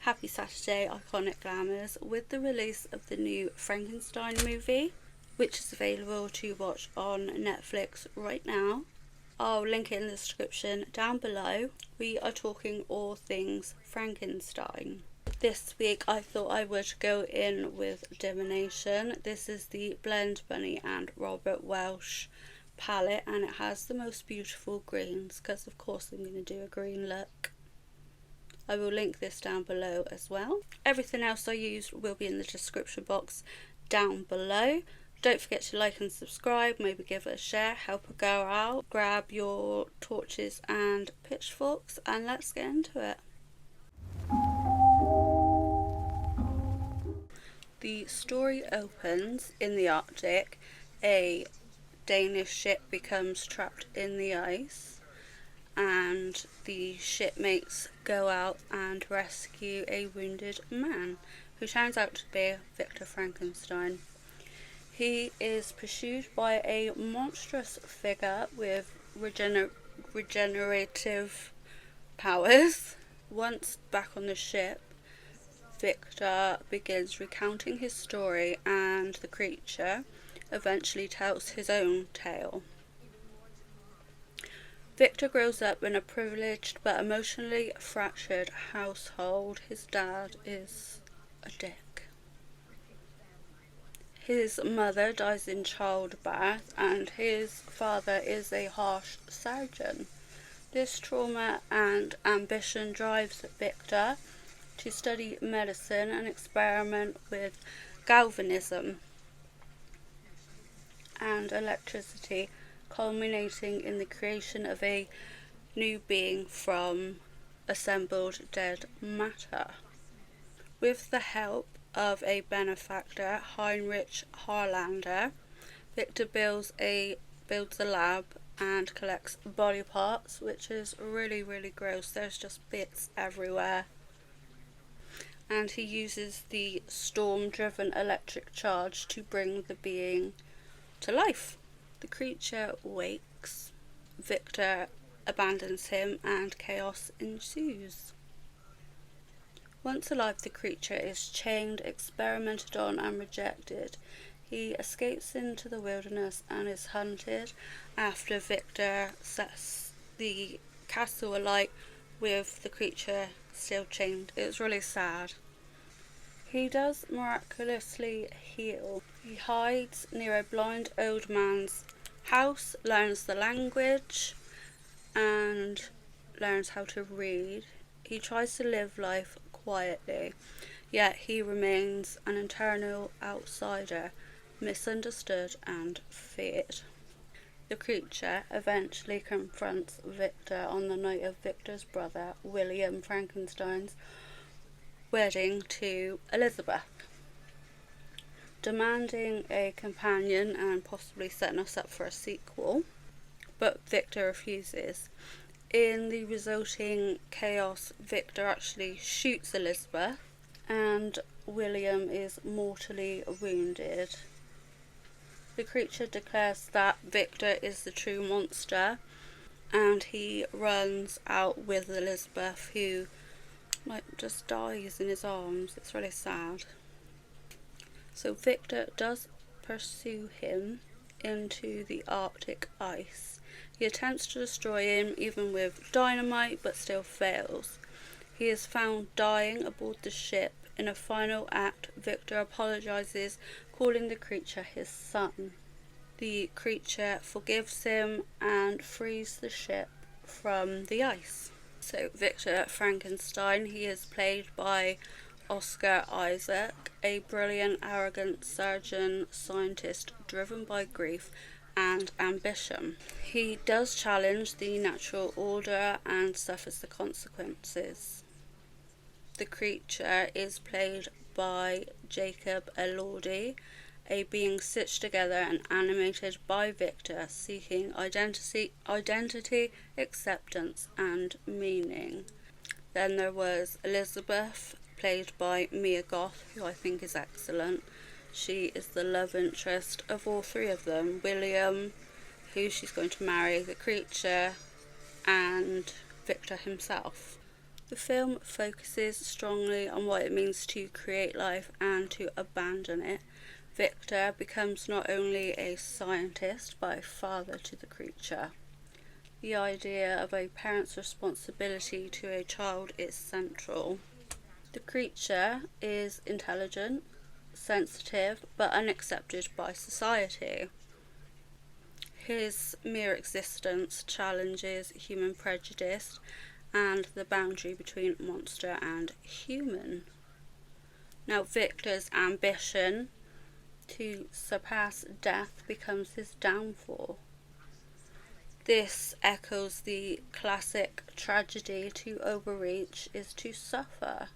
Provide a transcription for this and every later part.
Happy Saturday, iconic glamours, with the release of the new Frankenstein movie, which is available to watch on Netflix right now. I'll link it in the description down below. We are talking all things Frankenstein. This week I thought I would go in with Divination. This is the Blend Bunny and Robert Welsh palette, and it has the most beautiful greens because of course I'm going to do a green look. I will link this down below as well. Everything else I used will be in the description box down below. Don't forget to like and subscribe, maybe give it a share, help a girl out. Grab your torches and pitchforks and let's get into it. The story opens in the Arctic. A Danish ship becomes trapped in the ice, and the shipmates go out and rescue a wounded man who turns out to be Victor Frankenstein. He is pursued by a monstrous figure with regenerative powers. Once back on the ship, Victor begins recounting his story, and the creature eventually tells his own tale. Victor grows up in a privileged but emotionally fractured household. His dad is a dick. His mother dies in childbirth, and his father is a harsh surgeon. This trauma and ambition drives Victor to study medicine and experiment with galvanism and electricity, culminating in the creation of a new being from assembled dead matter. With the help of a benefactor, Heinrich Harlander, Victor builds a lab and collects body parts, which is really gross. There's just bits everywhere. And he uses the storm-driven electric charge to bring the being to life. The creature wakes, Victor abandons him, and chaos ensues. Once alive, the creature is chained, experimented on and rejected. He escapes into the wilderness and is hunted after Victor sets the castle alight with the creature still chained. It's really sad. He does miraculously heal. He hides near a blind old man's house, learns the language, and learns how to read. He tries to live life quietly, yet he remains an internal outsider, misunderstood and feared. The creature eventually confronts Victor on the night of Victor's brother, William Frankenstein's, wedding to Elizabeth, demanding a companion and possibly setting us up for a sequel, but Victor refuses. In the resulting chaos, Victor actually shoots Elizabeth, and William is mortally wounded. The creature declares that Victor is the true monster, and he runs out with Elizabeth, who just dies in his arms. It's really sad. So Victor does pursue him into the Arctic ice. He attempts to destroy him even with dynamite, but still fails. He is found dying aboard the ship. In a final act, Victor apologizes, calling the creature his son. The creature forgives him and frees the ship from the ice. So Victor Frankenstein, he is played by Oscar Isaac, a brilliant, arrogant surgeon scientist driven by grief and ambition. He does challenge the natural order and suffers the consequences. The creature is played by Jacob Elordi, a being stitched together and animated by Victor, seeking identity, acceptance and meaning. Then there was Elizabeth, played by Mia Goth, who I think is excellent. She is the love interest of all three of them. William, who she's going to marry, the creature, and Victor himself. The film focuses strongly on what it means to create life and to abandon it. Victor becomes not only a scientist but a father to the creature. The idea of a parent's responsibility to a child is central. The creature is intelligent, sensitive, but unaccepted by society. His mere existence challenges human prejudice and the boundary between monster and human. Now, Victor's ambition to surpass death becomes his downfall. This echoes the classic tragedy: to overreach is to suffer.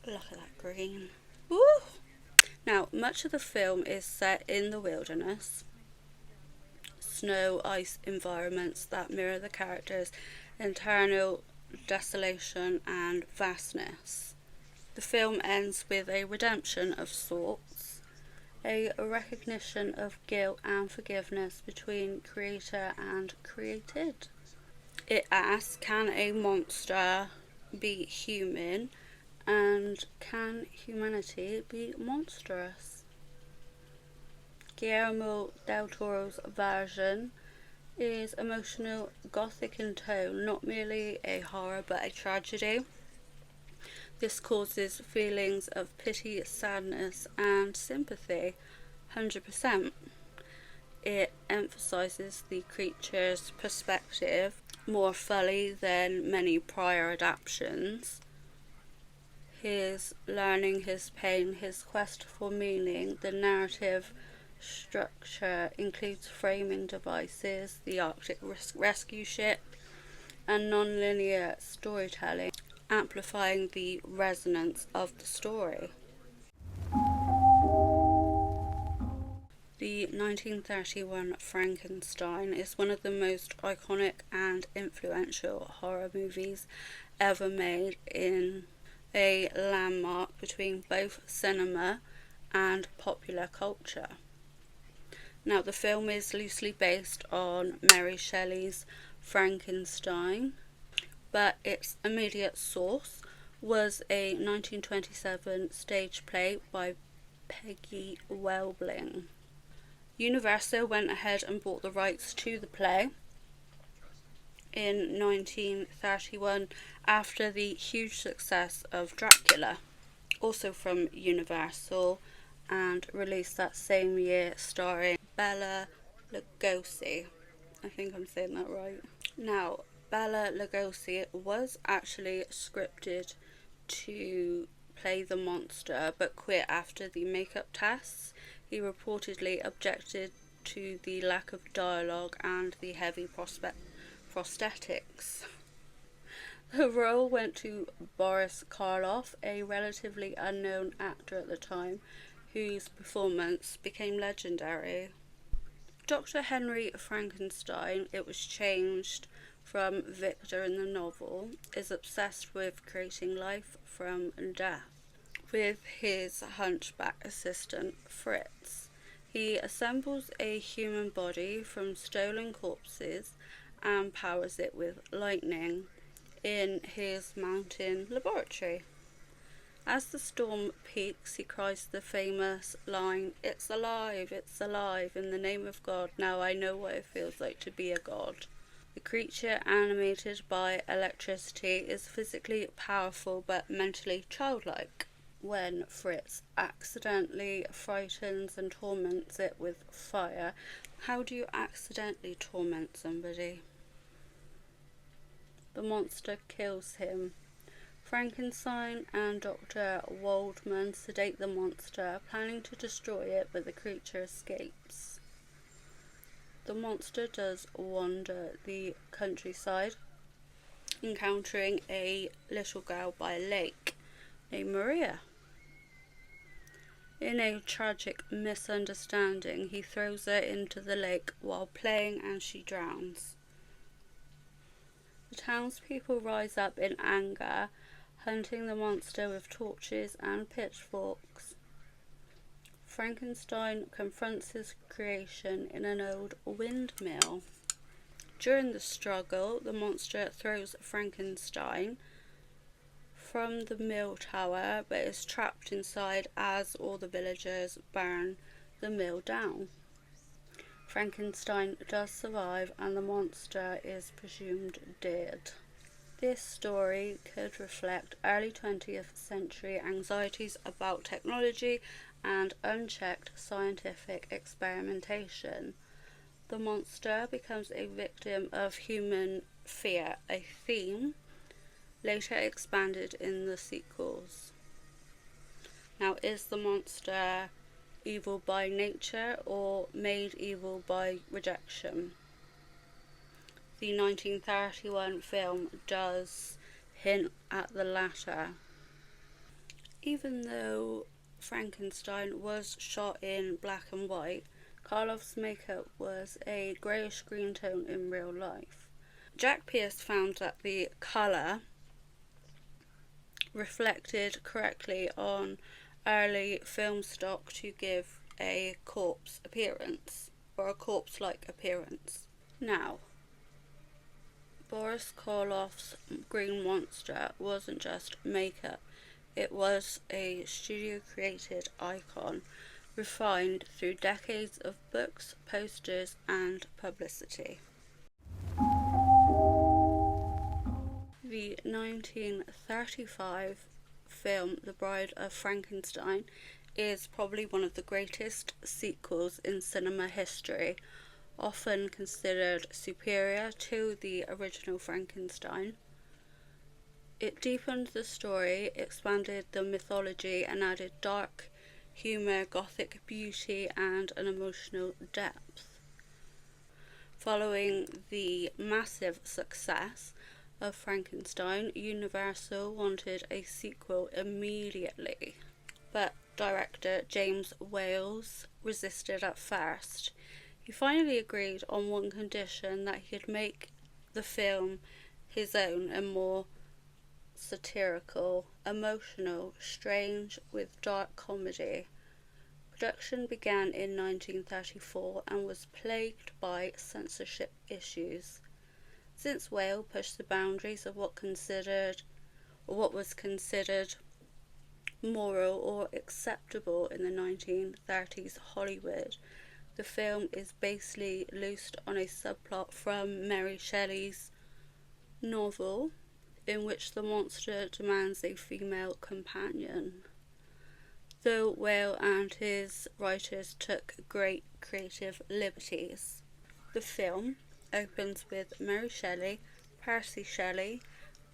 Look at that green. Woo! Now, much of the film is set in the wilderness. Snow, ice environments that mirror the characters' internal desolation and vastness. The film ends with a redemption of sorts, a recognition of guilt and forgiveness between creator and created. It asks, can a monster be human, and can humanity be monstrous? Guillermo del Toro's version is emotional, gothic in tone, not merely a horror but a tragedy. This causes feelings of pity, sadness and sympathy, 100%. It emphasises the creature's perspective more fully than many prior adaptations. His learning, his pain, his quest for meaning. The narrative structure includes framing devices, the Arctic rescue ship, and non-linear storytelling, amplifying the resonance of the story. The 1931 Frankenstein is one of the most iconic and influential horror movies ever made, in a landmark between both cinema and popular culture. Now, the film is loosely based on Mary Shelley's Frankenstein, but its immediate source was a 1927 stage play by Peggy Welbling. Universal went ahead and bought the rights to the play in 1931 after the huge success of Dracula, also from Universal, and released that same year, starring Bela Lugosi. I think I'm saying that right. Now, Bela Lugosi was actually scripted to play the monster, but quit after the makeup tests. He reportedly objected to the lack of dialogue and the heavy prosthetics. The role went to Boris Karloff, a relatively unknown actor at the time, whose performance became legendary. Dr. Henry Frankenstein, it was changed from Victor in the novel, is obsessed with creating life from death. With his hunchback assistant, Fritz, he assembles a human body from stolen corpses and powers it with lightning in his mountain laboratory. As the storm peaks, he cries the famous line, it's alive, in the name of God, now I know what it feels like to be a god." The creature, animated by electricity, is physically powerful but mentally childlike. When Fritz accidentally frightens and torments it with fire, how do you accidentally torment somebody? The monster kills him. Frankenstein and Dr. Waldman sedate the monster, planning to destroy it, but the creature escapes. The monster does wander the countryside, encountering a little girl by a lake named Maria. In a tragic misunderstanding, he throws her into the lake while playing and she drowns. The townspeople rise up in anger, hunting the monster with torches and pitchforks. Frankenstein confronts his creation in an old windmill. During the struggle, the monster throws Frankenstein from the mill tower but is trapped inside as all the villagers burn the mill down. Frankenstein does survive and the monster is presumed dead. This story could reflect early 20th century anxieties about technology and unchecked scientific experimentation. The monster becomes a victim of human fear, a theme later expanded in the sequels. Now, is the monster evil by nature or made evil by rejection? The 1931 film does hint at the latter. Even though Frankenstein was shot in black and white, Karloff's makeup was a greyish green tone in real life. Jack Pierce found that the colour reflected correctly on early film stock to give a corpse appearance, or a corpse-like appearance. Now, Boris Karloff's Green Monster wasn't just makeup, it was a studio-created icon, refined through decades of books, posters, and publicity. The 1935 film The Bride of Frankenstein is probably one of the greatest sequels in cinema history, often considered superior to the original Frankenstein. It deepened the story, expanded the mythology, and added dark humour, gothic beauty, and an emotional depth. Following the massive success of Frankenstein, Universal wanted a sequel immediately, but director James Whale resisted at first. He finally agreed on one condition: that he could make the film his own and more satirical, emotional, strange, with dark comedy. Production began in 1934 and was plagued by censorship issues. Since Whale pushed the boundaries of what was considered moral or acceptable in the 1930s Hollywood, the film is basically loosed on a subplot from Mary Shelley's novel, in which the monster demands a female companion. Though Whale and his writers took great creative liberties, the film opens with Mary Shelley, Percy Shelley,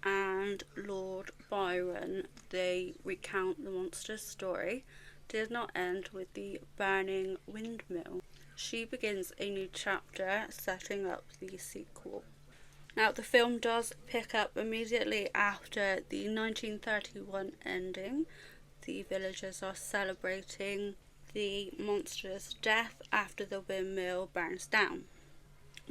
and Lord Byron. They recount the monster's story. Did not end with the burning windmill. She begins a new chapter, setting up the sequel. Now, the film does pick up immediately after the 1931 ending. The villagers are celebrating the monster's death after the windmill burns down,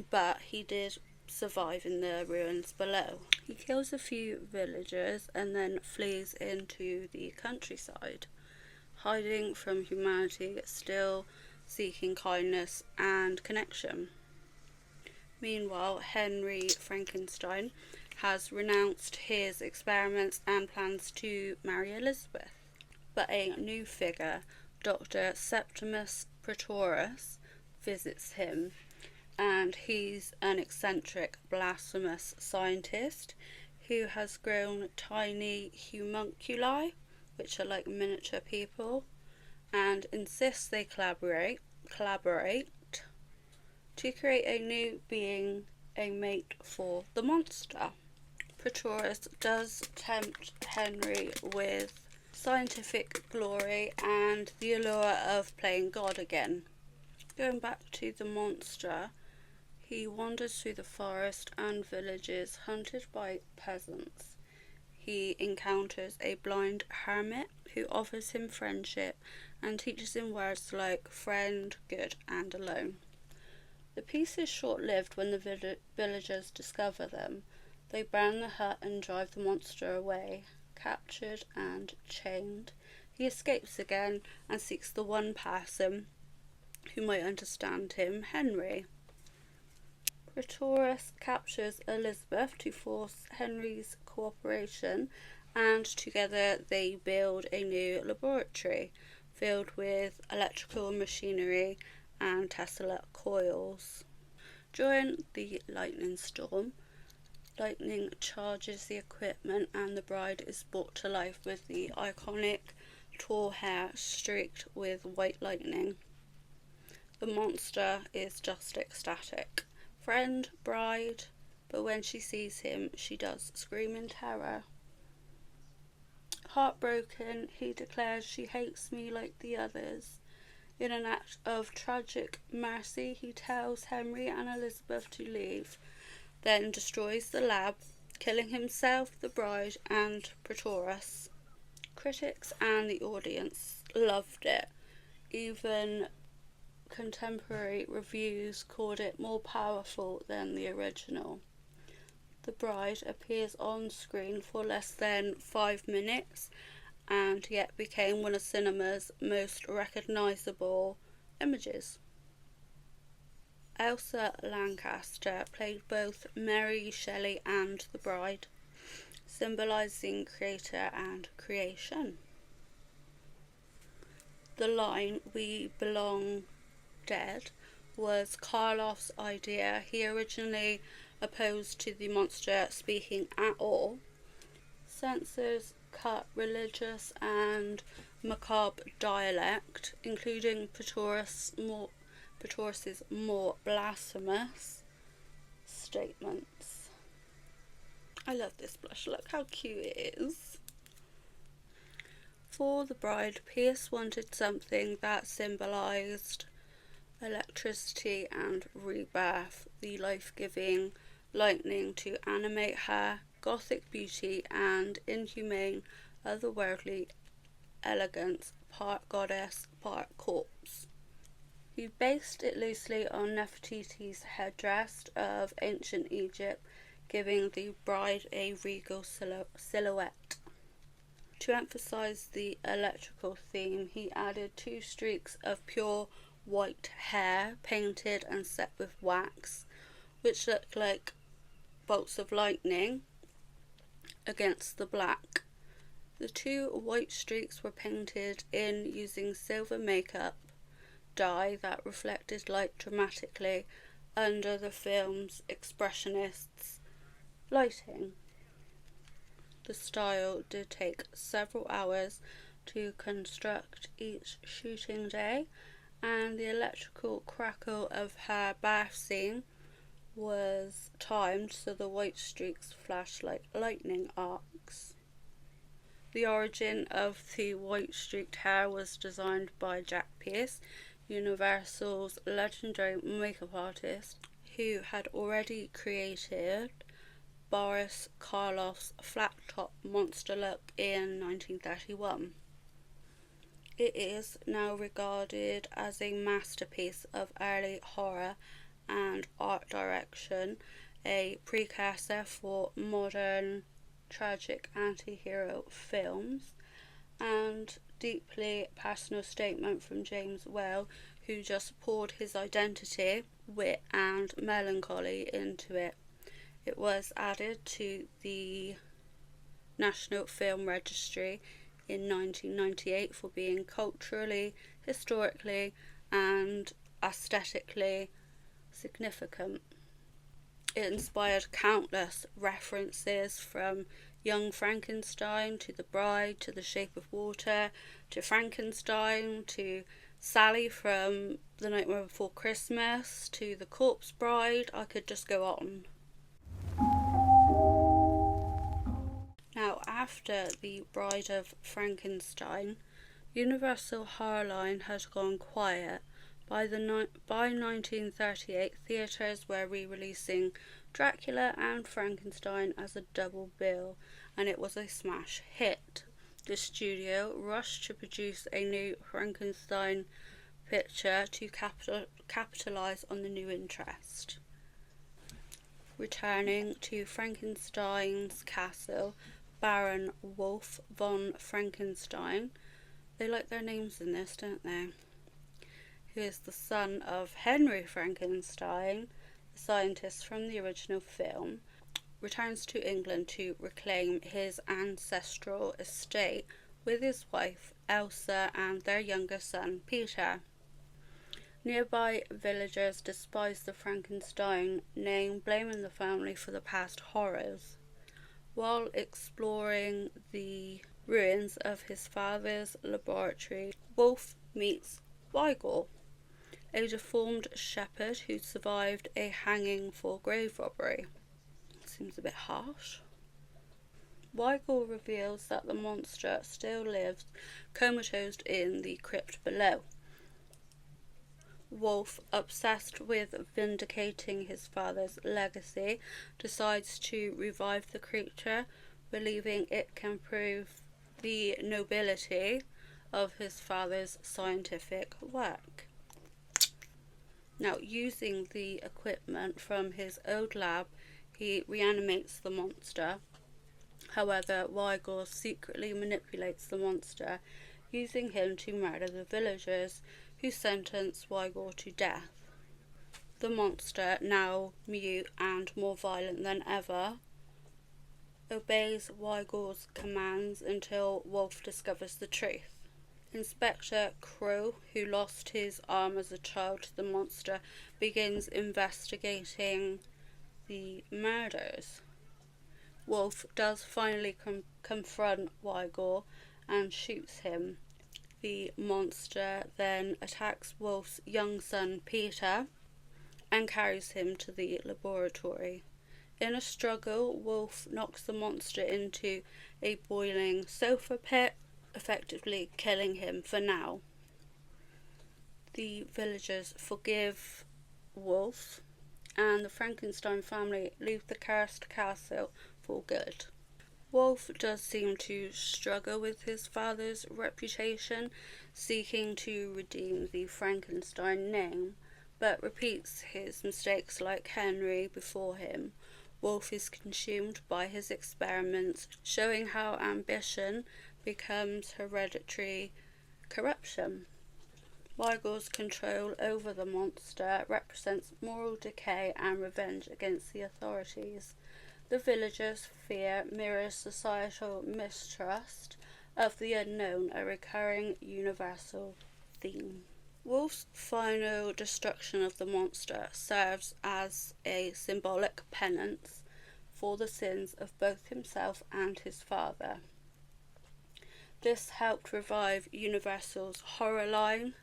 but he did survive in the ruins below. He kills a few villagers and then flees into the countryside, hiding from humanity, still seeking kindness and connection. Meanwhile, Henry Frankenstein has renounced his experiments and plans to marry Elizabeth. But a new figure, Dr. Septimus Pretorius, visits him, and he's an eccentric, blasphemous scientist who has grown tiny homunculi, which are like miniature people, and insists they collaborate to create a new being, a mate for the monster. Pretorius does tempt Henry with scientific glory and the allure of playing God again. Going back to the monster, he wanders through the forest and villages hunted by peasants. He encounters a blind hermit who offers him friendship and teaches him words like friend, good, and alone. The peace is short-lived when the villagers discover them. They burn the hut and drive the monster away. Captured and chained, he escapes again and seeks the one person who might understand him, Henry. Pretorius captures Elizabeth to force Henry's cooperation and together they build a new laboratory filled with electrical machinery and Tesla coils. During the lightning storm, lightning charges the equipment and the bride is brought to life with the iconic tall hair streaked with white lightning. The monster is just ecstatic. Friend, bride, but when she sees him, she does scream in terror. Heartbroken, he declares she hates me like the others. In an act of tragic mercy, he tells Henry and Elizabeth to leave, then destroys the lab, killing himself, the bride, and Pretorius. Critics and the audience loved it. Even contemporary reviews called it more powerful than the original. The bride appears on screen for less than 5 minutes and yet became one of cinema's most recognisable images. Elsa Lancaster played both Mary Shelley and the bride, symbolising creator and creation. The line, "We belong dead," was Karloff's idea. He originally opposed to the monster speaking at all. Censors cut religious and macabre dialect, including Pretorius's more blasphemous statements. I love this blush, look how cute it is. For the bride, Pierce wanted something that symbolised electricity and rebirth, the life-giving lightning to animate her gothic beauty and inhumane, otherworldly elegance, part goddess, part corpse. He based it loosely on Nefertiti's headdress of ancient Egypt, giving the bride a regal silhouette. To emphasise the electrical theme, he added 2 streaks of pure white hair painted and set with wax, which looked like bolts of lightning against the black. The 2 white streaks were painted in using silver makeup dye that reflected light dramatically under the film's expressionists' lighting. The style did take several hours to construct each shooting day, and the electrical crackle of her bath scene was timed so the white streaks flashed like lightning arcs. The origin of the white streaked hair was designed by Jack Pierce, Universal's legendary makeup artist, who had already created Boris Karloff's flat-top monster look in 1931. It is now regarded as a masterpiece of early horror and art direction, a precursor for modern tragic anti-hero films, and deeply personal statement from James Whale, who just poured his identity, wit and melancholy into it. It was added to the National Film Registry in 1998 for being culturally, historically and aesthetically significant. It inspired countless references, from Young Frankenstein to The Bride to The Shape of Water to Frankenstein to Sally from The Nightmare Before Christmas to The Corpse Bride. I could just go on. Now, after The Bride of Frankenstein, Universal horror line had gone quiet. By 1938, theatres were re-releasing Dracula and Frankenstein as a double bill, and it was a smash hit. The studio rushed to produce a new Frankenstein picture to capitalise on the new interest. Returning to Frankenstein's castle, Baron Wolf von Frankenstein, they like their names in this, don't they? Who is the son of Henry Frankenstein, the scientist from the original film, returns to England to reclaim his ancestral estate with his wife Elsa and their younger son Peter. Nearby villagers despise the Frankenstein name, blaming the family for the past horrors. While exploring the ruins of his father's laboratory, Wolf meets Weigel, a deformed shepherd who survived a hanging for grave robbery. Seems a bit harsh. Weigel reveals that the monster still lives comatose in the crypt below. Wolf, obsessed with vindicating his father's legacy, decides to revive the creature, believing it can prove the nobility of his father's scientific work. Now, using the equipment from his old lab, he reanimates the monster. However, Weigel secretly manipulates the monster, using him to murder the villagers, who sentence Weigel to death. The monster, now mute and more violent than ever, obeys Weigel's commands until Wolf discovers the truth. Inspector Crow, who lost his arm as a child to the monster, begins investigating the murders. Wolf does finally confront Weigel and shoots him. The monster then attacks Wolf's young son Peter and carries him to the laboratory. In a struggle, Wolf knocks the monster into a boiling sofa pit, effectively killing him for now. The villagers forgive Wolf, and the Frankenstein family leave the cursed castle for good. Wolf does seem to struggle with his father's reputation, seeking to redeem the Frankenstein name, but repeats his mistakes like Henry before him. Wolf is consumed by his experiments, showing how ambition becomes hereditary corruption. Weigel's control over the monster represents moral decay and revenge against the authorities. The villagers' fear mirrors societal mistrust of the unknown, a recurring universal theme. Wolf's final destruction of the monster serves as a symbolic penance for the sins of both himself and his father. This helped revive Universal's horror line,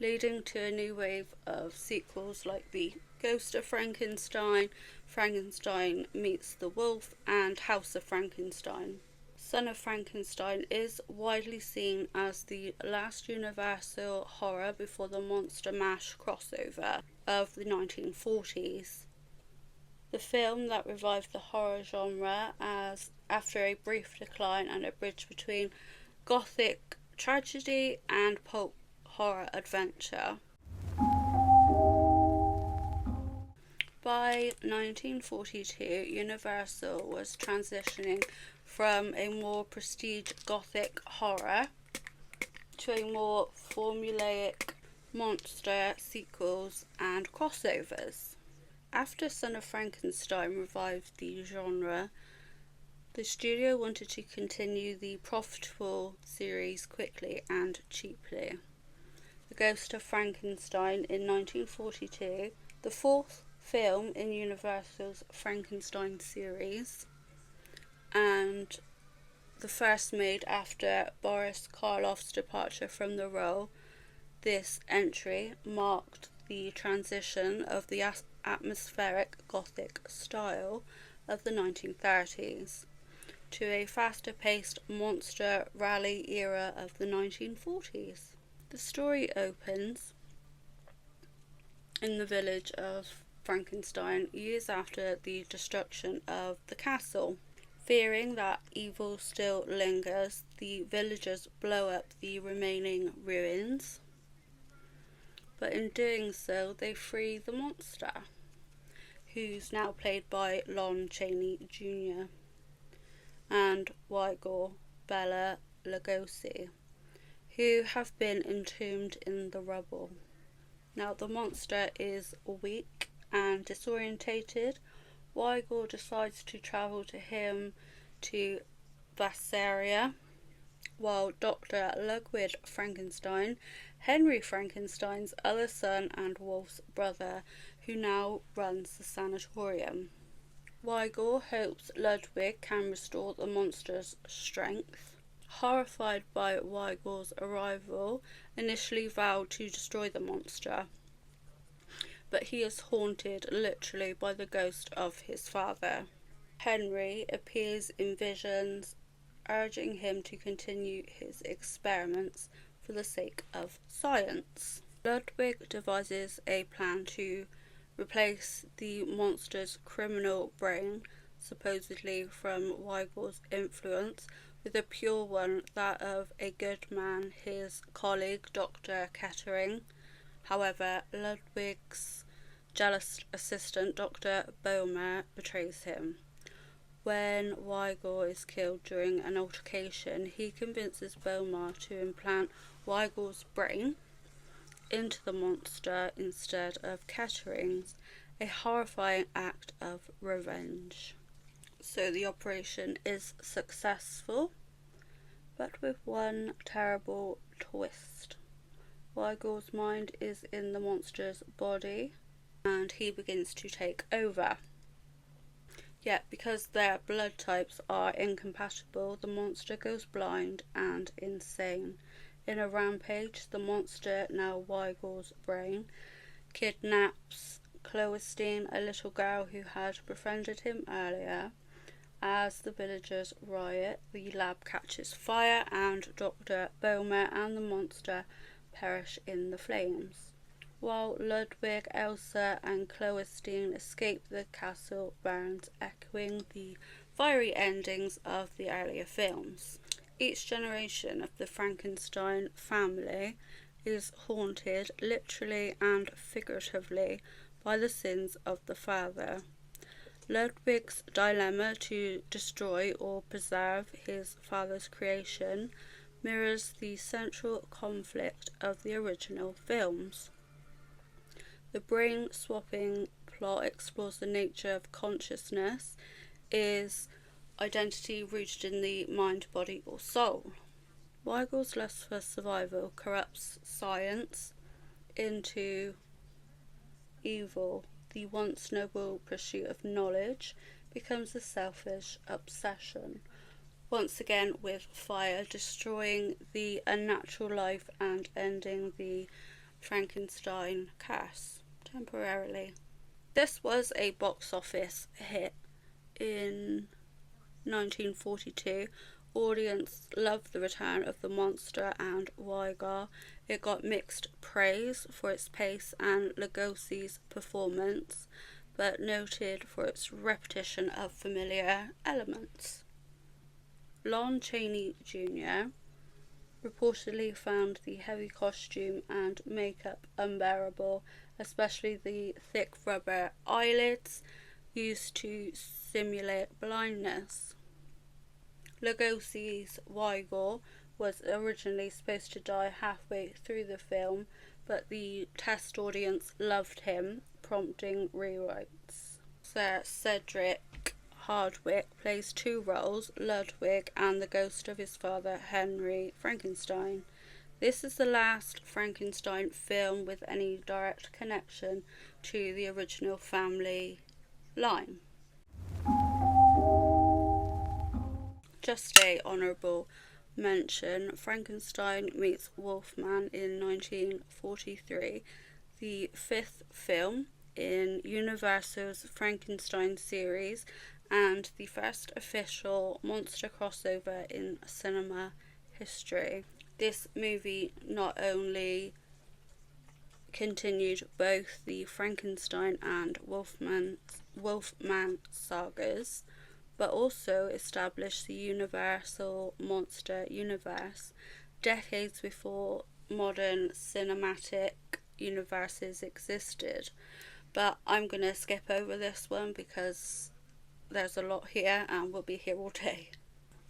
leading to a new wave of sequels like The Ghost of Frankenstein, Frankenstein Meets the Wolf, and House of Frankenstein. Son of Frankenstein is widely seen as the last Universal horror before the Monster Mash crossover of the 1940s. The film that revived the horror genre after a brief decline and a bridge between gothic tragedy and pulp horror adventure. By 1942, Universal was transitioning from a more prestige gothic horror to a more formulaic monster sequels and crossovers. After Son of Frankenstein revived the genre, the studio wanted to continue the profitable series quickly and cheaply. The Ghost of Frankenstein in 1942, the fourth film in Universal's Frankenstein series, and the first made after Boris Karloff's departure from the role. This entry marked the transition of the atmospheric gothic style of the 1930s to a faster-paced monster rally era of the 1940s. The story opens in the village of Frankenstein years after the destruction of the castle. Fearing that evil still lingers, the villagers blow up the remaining ruins, but in doing so they free the monster, who's now played by Lon Chaney Jr. and Weigel Bela Lugosi, who have been entombed in the rubble. Now the monster is weak and disorientated, Weigel decides to travel to him to Vassaria, while Dr. Ludwig Frankenstein, Henry Frankenstein's other son and Wolf's brother, who now runs the sanatorium. Weigel hopes Ludwig can restore the monster's strength. Horrified by Weigel's arrival, initially vowed to destroy the monster, but he is haunted literally by the ghost of his father. Henry appears in visions, urging him to continue his experiments for the sake of science. Ludwig devises a plan to replace the monster's criminal brain, supposedly from Weigel's influence, with a pure one, that of a good man, his colleague Dr. Kettering. However, Ludwig's jealous assistant Dr. Boehmer betrays him. When Weigel is killed during an altercation, he convinces Boehmer to implant Weigel's brain into the monster instead of Kettering's, a horrifying act of revenge. So the operation is successful, but with one terrible twist. Weigel's mind is in the monster's body, and he begins to take over. Yet, because their blood types are incompatible, the monster goes blind and insane. In a rampage, the monster, now Weigel's brain, kidnaps Cloestine, a little girl who had befriended him earlier. As the villagers riot, the lab catches fire, and Dr. Boehmer and the monster perish in the flames. While Ludwig, Elsa and Cloestine escape, the castle burns, echoing the fiery endings of the earlier films. Each generation of the Frankenstein family is haunted, literally and figuratively, by the sins of the father. Ludwig's dilemma to destroy or preserve his father's creation mirrors the central conflict of the original films. The brain-swapping plot explores the nature of consciousness. Is identity rooted in the mind, body or soul? Weigel's lust for survival corrupts science into evil. The once noble pursuit of knowledge becomes a selfish obsession, once again with fire, destroying the unnatural life and ending the Frankenstein curse temporarily. This was a box office hit in 1942. Audience loved the return of the monster and Weigel. It got mixed praise for its pace and Lugosi's performance, but noted for its repetition of familiar elements. Lon Chaney Jr. reportedly found the heavy costume and makeup unbearable, especially the thick rubber eyelids used to simulate blindness. Lugosi's Weigel was originally supposed to die halfway through the film, but the test audience loved him, prompting rewrites. Sir Cedric Hardwicke plays two roles, Ludwig and the ghost of his father, Henry Frankenstein. This is the last Frankenstein film with any direct connection to the original family line. Just a honourable mention, Frankenstein meets Wolfman in 1943, the fifth film in Universal's Frankenstein series and the first official monster crossover in cinema history. This movie not only continued both the Frankenstein and Wolfman sagas, but also established the Universal Monster Universe decades before modern cinematic universes existed. But I'm going to skip over this one because there's a lot here and we'll be here all day.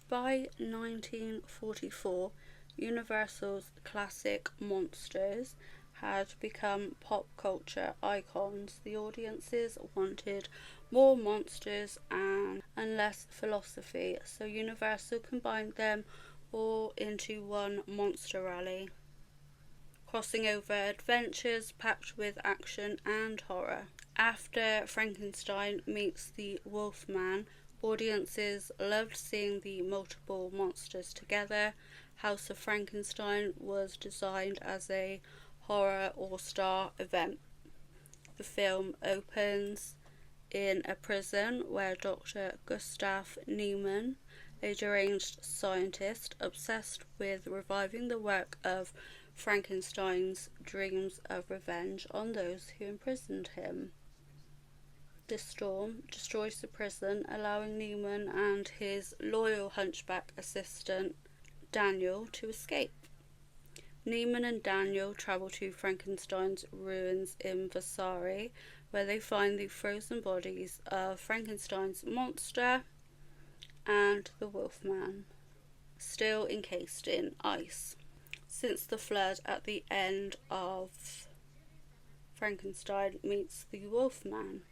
By 1944, Universal's classic monsters had become pop culture icons, the audiences wanted more monsters and less philosophy, so Universal combined them all into one monster rally, crossing over adventures packed with action and horror. After Frankenstein meets the Wolfman, audiences loved seeing the multiple monsters together. House of Frankenstein was designed as a horror all-star event. The film opens in a prison where Dr. Gustav Niemann, a deranged scientist obsessed with reviving the work of Frankenstein's dreams of revenge on those who imprisoned him. The storm destroys the prison, allowing Niemann and his loyal hunchback assistant Daniel to escape. Niemann and Daniel travel to Frankenstein's ruins in Versailles, where they find the frozen bodies of Frankenstein's monster and the Wolfman, still encased in ice. Since the flood at the end of Frankenstein meets the Wolfman,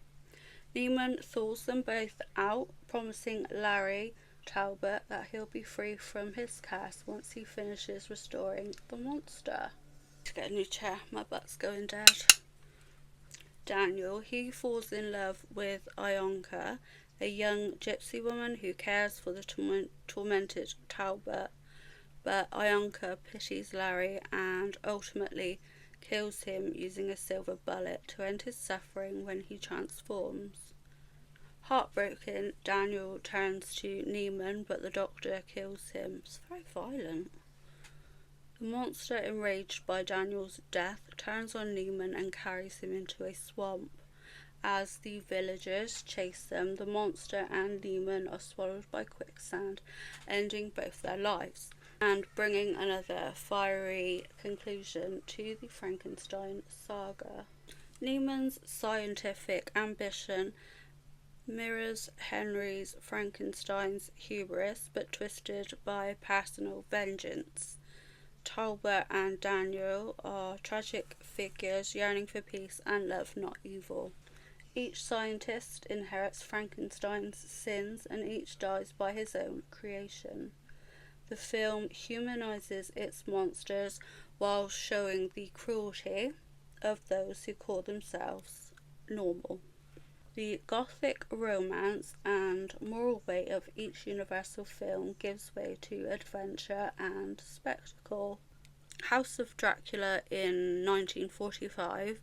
Niemann thaws them both out, promising Larry Talbot that he'll be free from his curse once he finishes restoring the monster. To get a new chair, my butt's going dead. Daniel, he falls in love with Ionka, a young gypsy woman who cares for the tormented Talbot, but Ionka pities Larry and ultimately kills him using a silver bullet to end his suffering when he transforms. Heartbroken, Daniel turns to Niemann, but the doctor kills him. It's very violent. The monster, enraged by Daniel's death, turns on Niemann and carries him into a swamp. As the villagers chase them, the monster and Niemann are swallowed by quicksand, ending both their lives and bringing another fiery conclusion to the Frankenstein saga. Niemann's scientific ambition mirrors Henry Frankenstein's hubris, but twisted by personal vengeance. Talbot and Daniel are tragic figures yearning for peace and love, not evil. Each scientist inherits Frankenstein's sins, and each dies by his own creation. The film humanizes its monsters while showing the cruelty of those who call themselves normal. The gothic romance and moral weight of each Universal film gives way to adventure and spectacle. House of Dracula in 1945,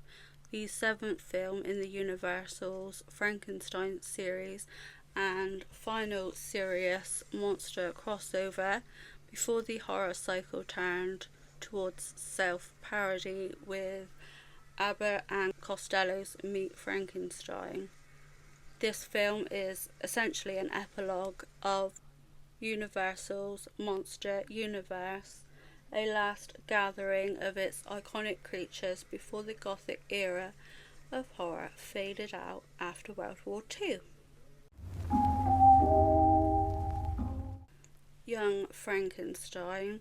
the seventh film in the Universal's Frankenstein series and final serious monster crossover before the horror cycle turned towards self-parody with Abbott and Costello's Meet Frankenstein. This film is essentially an epilogue of Universal's monster universe, a last gathering of its iconic creatures before the Gothic era of horror faded out after World War II. Young Frankenstein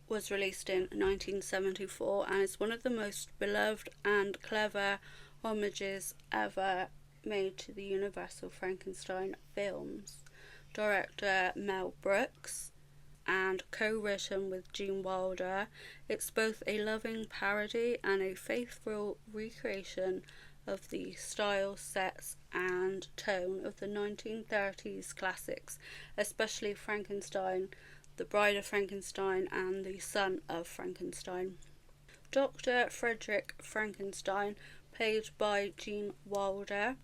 was released in 1974 and is one of the most beloved and clever homages ever made to the Universal Frankenstein films. Director Mel Brooks, and co-written with Gene Wilder, it's both a loving parody and a faithful recreation of the style, sets and tone of the 1930s classics, especially Frankenstein, The Bride of Frankenstein and The Son of Frankenstein. Dr. Frederick Frankenstein, played by Gene Wilder,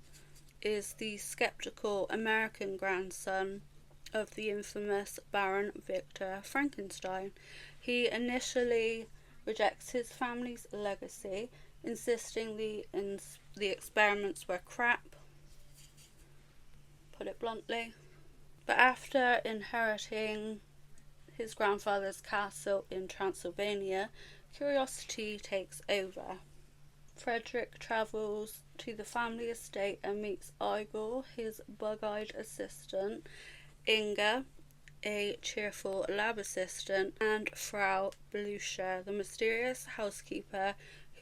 is the skeptical American grandson of the infamous Baron Victor Frankenstein. He initially rejects his family's legacy, insisting the experiments were crap, put it bluntly. But after inheriting his grandfather's castle in Transylvania, curiosity takes over. Frederick travels to the family estate and meets Igor, his bug-eyed assistant, Inga, a cheerful lab assistant, and Frau Blucher, the mysterious housekeeper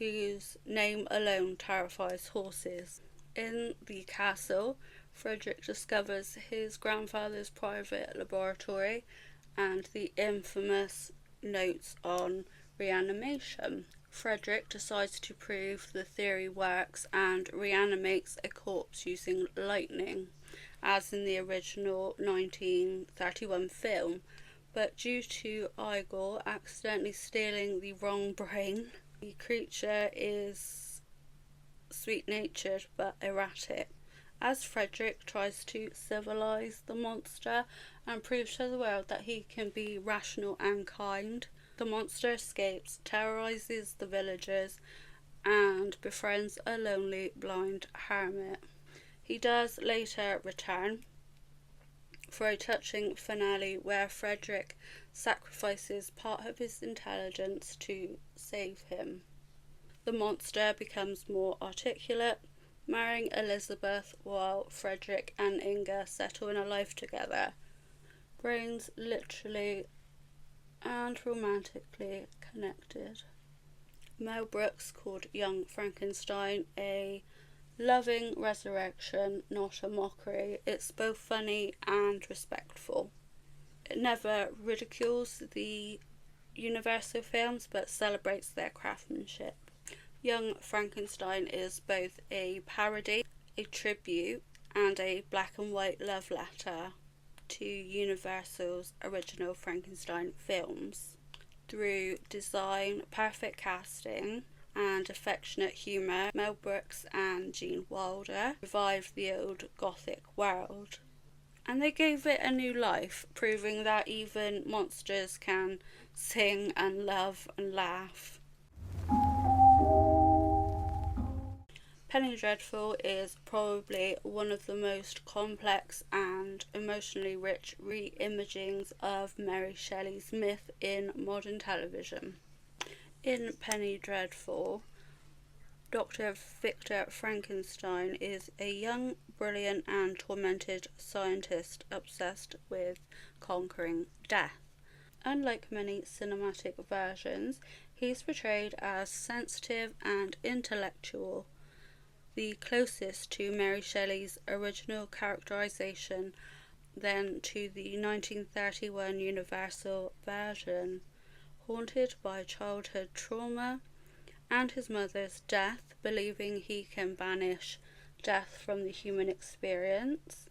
whose name alone terrifies horses. In the castle, Frederick discovers his grandfather's private laboratory and the infamous notes on reanimation. Frederick decides to prove the theory works and reanimates a corpse using lightning, as in the original 1931 film, but due to Igor accidentally stealing the wrong brain, the creature is sweet-natured but erratic. As Frederick tries to civilize the monster and prove to the world that he can be rational and kind, the monster escapes, terrorizes the villagers, and befriends a lonely blind hermit. He does later return for a touching finale where Frederick sacrifices part of his intelligence to save him. The monster becomes more articulate, marrying Elizabeth while Frederick and Inga settle in a life together. Brains literally and romantically connected. Mel Brooks called Young Frankenstein a loving resurrection, not a mockery. It's both funny and respectful. It never ridicules the Universal films but celebrates their craftsmanship. Young Frankenstein is both a parody, a tribute, and a black and white love letter to Universal's original Frankenstein films. Through design, perfect casting, and affectionate humour, Mel Brooks and Gene Wilder revived the old Gothic world. And they gave it a new life, proving that even monsters can sing and love and laugh. Penny Dreadful is probably one of the most complex and emotionally rich re-imagings of Mary Shelley's myth in modern television. In Penny Dreadful, Dr. Victor Frankenstein is a young, brilliant and tormented scientist obsessed with conquering death. Unlike many cinematic versions, he's portrayed as sensitive and intellectual, the closest to Mary Shelley's original characterization than to the 1931 Universal version. Haunted by childhood trauma and his mother's death, believing he can banish death from the human experience,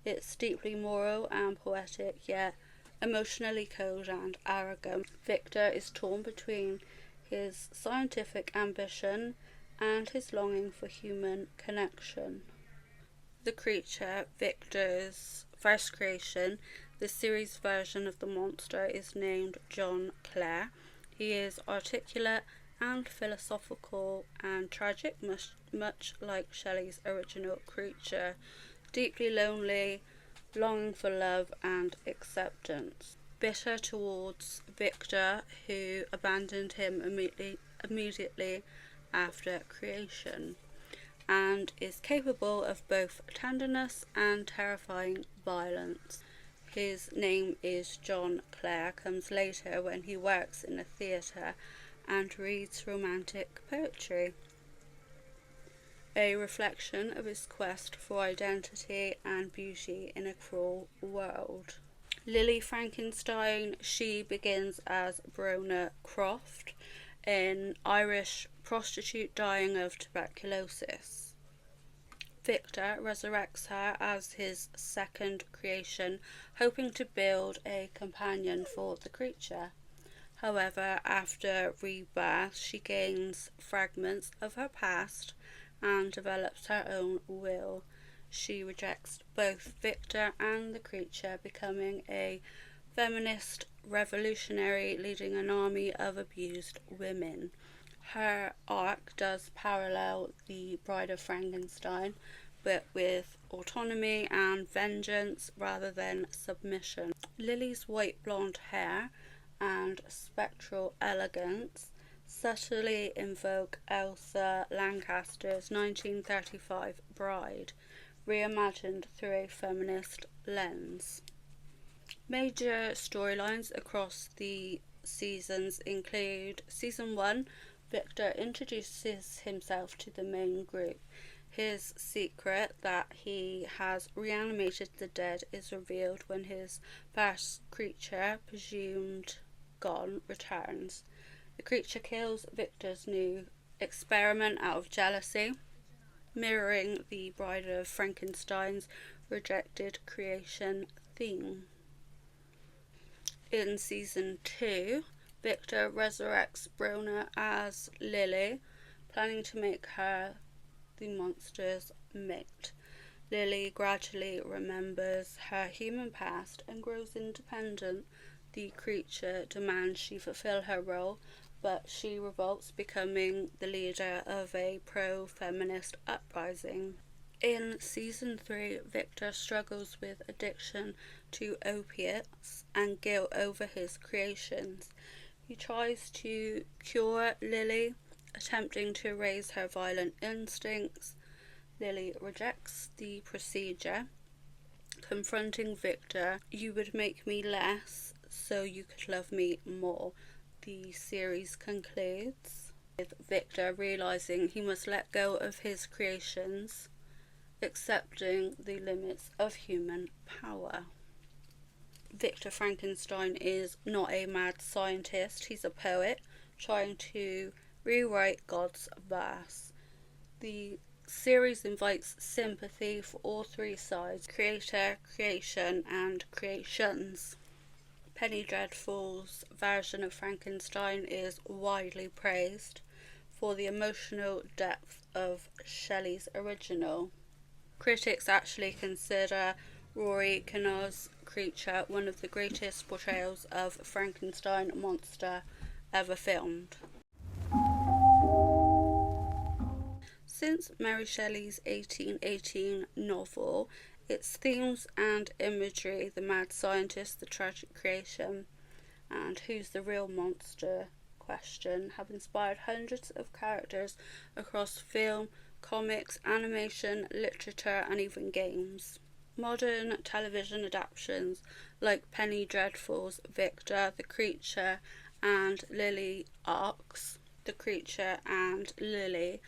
it's deeply moral and poetic, yet emotionally cold and arrogant. Victor is torn between his scientific ambition and his longing for human connection. The creature, Victor's first creation, the series version of the monster, is named John Clare. He is articulate and philosophical and tragic, much like Shelley's original creature, deeply lonely, longing for love and acceptance. Bitter towards Victor, who abandoned him immediately after creation, and is capable of both tenderness and terrifying violence. His name is John Clare comes later when he works in a theatre and reads romantic poetry, a reflection of his quest for identity and beauty in a cruel world. Lily Frankenstein, she begins as Brona Croft, an Irish prostitute dying of tuberculosis. Victor resurrects her as his second creation, hoping to build a companion for the creature. However, after rebirth, she gains fragments of her past and develops her own will. She rejects both Victor and the creature, becoming a feminist revolutionary leading an army of abused women. Her arc does parallel the Bride of Frankenstein, but with autonomy and vengeance rather than submission. Lily's white blonde hair and spectral elegance subtly invoke Elsa Lancaster's 1935 Bride, reimagined through a feminist lens. Major storylines across the seasons include Season 1 Victor introduces himself to the main group. His secret that he has reanimated the dead is revealed when his first creature, presumed gone, returns. The creature kills Victor's new experiment out of jealousy, mirroring the Bride of Frankenstein's rejected creation theme. In season 2, Victor resurrects Brona as Lily, planning to make her the monster's mate. Lily gradually remembers her human past and grows independent. The creature demands she fulfill her role, but she revolts, becoming the leader of a pro-feminist uprising. In season 3, Victor struggles with addiction to opiates and guilt over his creations. He tries to cure Lily, attempting to erase her violent instincts. Lily rejects the procedure, confronting Victor. "You would make me less so you could love me more." The series concludes with Victor realizing he must let go of his creations, accepting the limits of human power. Victor Frankenstein is not a mad scientist, he's a poet trying to rewrite God's verse. The series invites sympathy for all three sides: creator, creation, and creations. Penny Dreadful's version of Frankenstein is widely praised for the emotional depth of Shelley's original. Critics actually consider Rory Kinnear's creature one of the greatest portrayals of Frankenstein monster ever filmed. Since Mary Shelley's 1818 novel, its themes and imagery, the mad scientist, the tragic creation, and who's the real monster question, have inspired hundreds of characters across film, comics, animation, literature, and even games. Modern television adaptations like Penny Dreadful's Victor, the Creature, and Lily arcs, The Creature and Lily,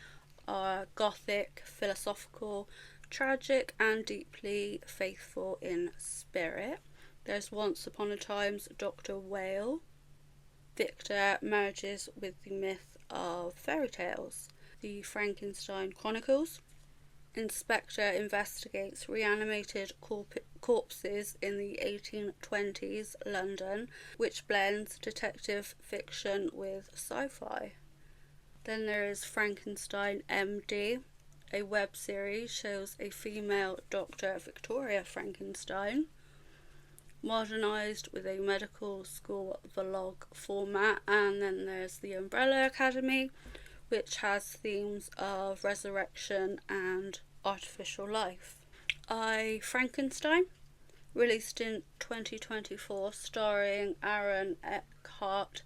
are gothic, philosophical, tragic, and deeply faithful in spirit. There's Once Upon a Time's Dr. Whale. Victor merges with the myth of fairy tales. The Frankenstein Chronicles. Inspector investigates reanimated corpses in the 1820s London, which blends detective fiction with sci-fi. Then there is Frankenstein MD. A web series shows a female Dr. Victoria Frankenstein, modernised with a medical school vlog format. And then there's the Umbrella Academy, which has themes of resurrection and artificial life. I, Frankenstein, released in 2024, starring Aaron Eckhart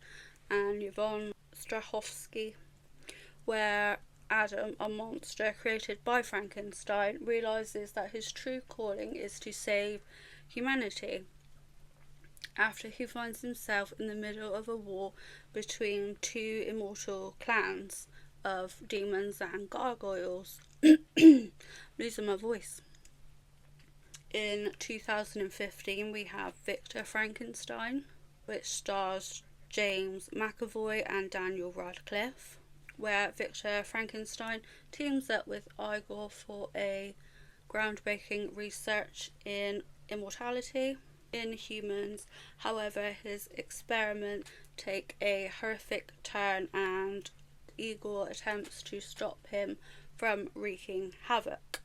and Yvonne Strahovski, where Adam, a monster created by Frankenstein, realizes that his true calling is to save humanity. After he finds himself in the middle of a war between two immortal clans of demons and gargoyles. Losing my voice. In 2015 we have Victor Frankenstein, which stars James McAvoy and Daniel Radcliffe, where Victor Frankenstein teams up with Igor for a groundbreaking research in immortality in humans. However, his experiments take a horrific turn and Igor attempts to stop him from wreaking havoc.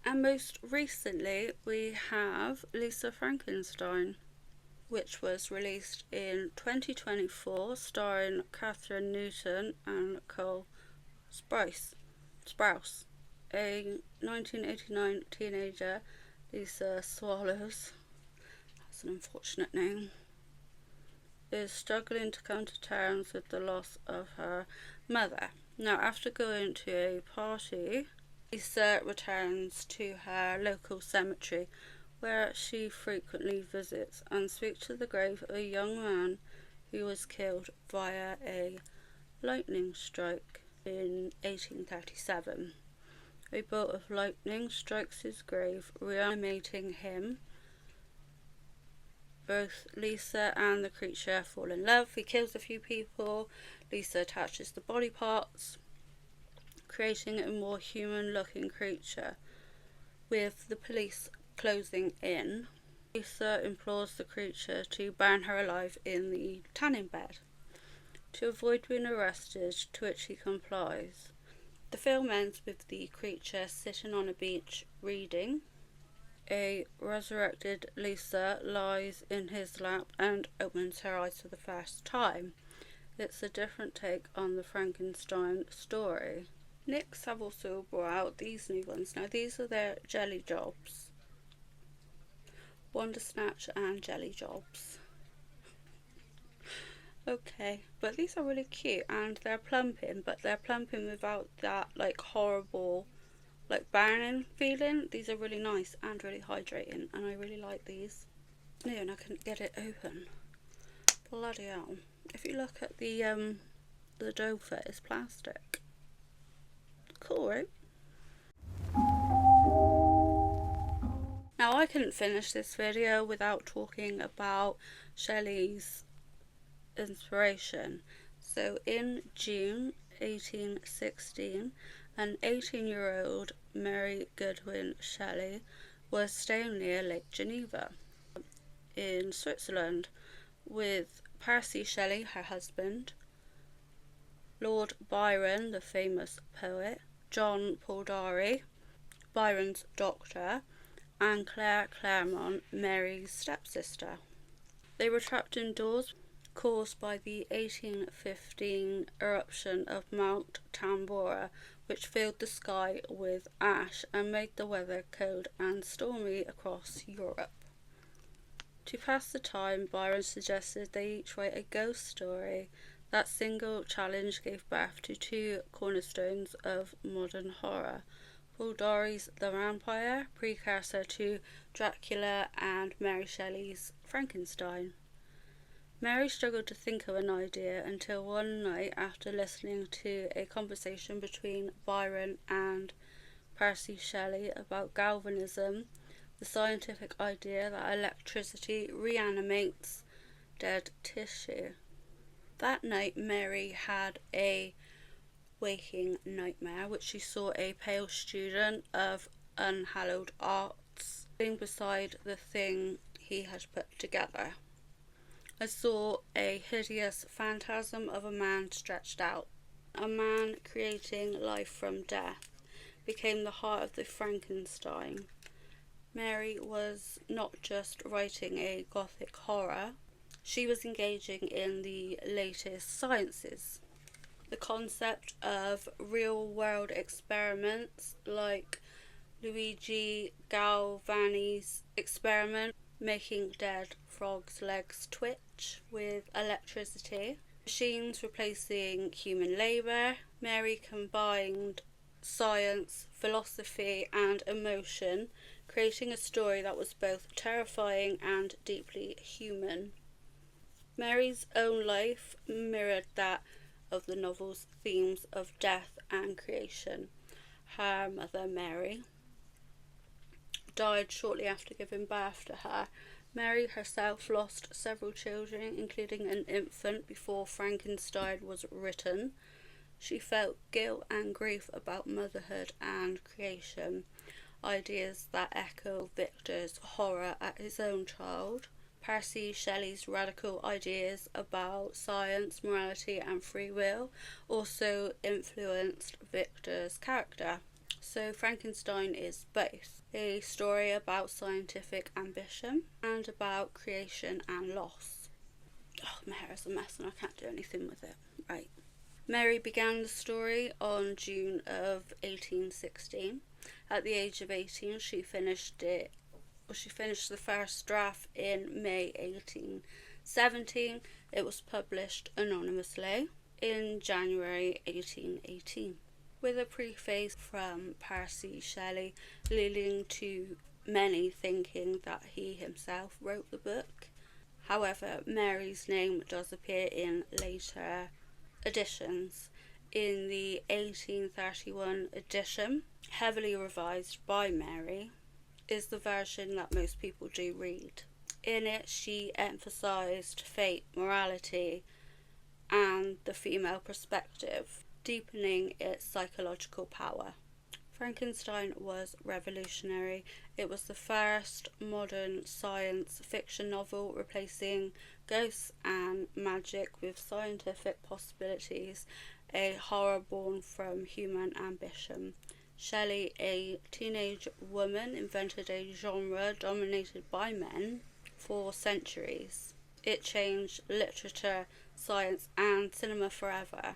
And most recently we have Lisa Frankenstein, which was released in 2024, starring Catherine Newton and Cole Sprouse. A 1989 teenager, Lisa Swallows, that's an unfortunate name, is struggling to come to terms with the loss of her mother. Now, after going to a party, Lisa returns to her local cemetery, where she frequently visits and speaks to the grave of a young man who was killed via a lightning strike in 1837. A bolt of lightning strikes his grave, reanimating him. Both Lisa and the creature fall in love. He kills a few people. Lisa attaches the body parts, creating a more human-looking creature. With the police closing in, Lisa implores the creature to burn her alive in the tanning bed to avoid being arrested, to which he complies. The film ends with the creature sitting on a beach reading. A resurrected Lisa lies in his lap and opens her eyes for the first time. It's a different take on the Frankenstein story. NYX have also brought out these new ones. Now these are their jelly jobs. Wonder Snatch and Jelly Jobs. Okay, but these are really cute and they're plumping, but they're plumping without that like horrible like burning feeling. These are really nice and really hydrating and I really like these. No, and I couldn't get it open. Bloody hell. If you look at the dough fit, it's plastic. Cool, right? Now I couldn't finish this video without talking about Shelley's inspiration. So in June 1816, an 18-year-old Mary Goodwin Shelley was staying near Lake Geneva in Switzerland with Percy Shelley, her husband, Lord Byron, the famous poet, John Polidori, Byron's doctor, and Claire Claremont, Mary's stepsister. They were trapped indoors, caused by the 1815 eruption of Mount Tambora, which filled the sky with ash and made the weather cold and stormy across Europe. To pass the time, Byron suggested they each write a ghost story. That single challenge gave birth to two cornerstones of modern horror: Polidori's The Vampire, precursor to Dracula, and Mary Shelley's Frankenstein. Mary struggled to think of an idea until one night, after listening to a conversation between Byron and Percy Shelley about galvanism, the scientific idea that electricity reanimates dead tissue. That night, Mary had a waking nightmare, which she saw a pale student of unhallowed arts sitting beside the thing he had put together. I saw a hideous phantasm of a man stretched out. A man creating life from death became the heart of the Frankenstein. Mary was not just writing a gothic horror, she was engaging in the latest sciences. The concept of real-world experiments like Luigi Galvani's experiment, making dead frogs' legs twitch with electricity, machines replacing human labour. Mary combined science, philosophy and emotion, creating a story that was both terrifying and deeply human. Mary's own life mirrored that of the novel's themes of death and creation. Her mother, Mary, died shortly after giving birth to her. Mary herself lost several children, including an infant, before Frankenstein was written. She felt guilt and grief about motherhood and creation, ideas that echo Victor's horror at his own child. Percy Shelley's radical ideas about science, morality and free will also influenced Victor's character. So Frankenstein is both a story about scientific ambition and about creation and loss. Oh, my hair is a mess and I can't do anything with it. Right. Mary began the story on June of 1816. At the age of 18, she finished the first draft in May 1817. It was published anonymously in January 1818, with a preface from Percy Shelley, leading to many thinking that he himself wrote the book. However, Mary's name does appear in later additions in the 1831 edition, heavily revised by Mary, is the version that most people do read. In it, she emphasised fate, morality, and the female perspective, deepening its psychological power. Frankenstein was revolutionary. It was the first modern science fiction novel replacing ghosts and magic with scientific possibilities, a horror born from human ambition. Shelley, a teenage woman, invented a genre dominated by men for centuries. It changed literature, science, and cinema forever,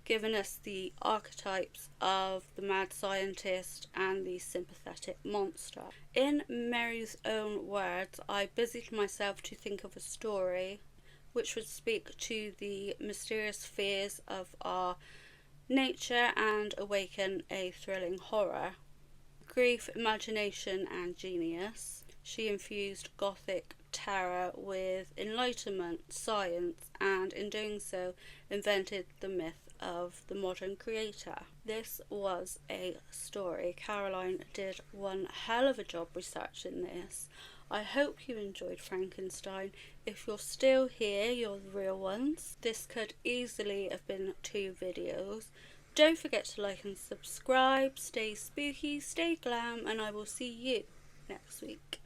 giving us the archetypes of the mad scientist and the sympathetic monster. In Mary's own words, I busied myself to think of a story which would speak to the mysterious fears of our nature and awaken a thrilling horror. Grief, imagination, and genius. She infused Gothic terror with enlightenment, science, and in doing so invented the myth of the modern creator. This was a story. Caroline did one hell of a job researching this. I hope you enjoyed Frankenstein. If you're still here, you're the real ones. This could easily have been 2 videos. Don't forget to like and subscribe. Stay spooky, stay glam, and I will see you next week.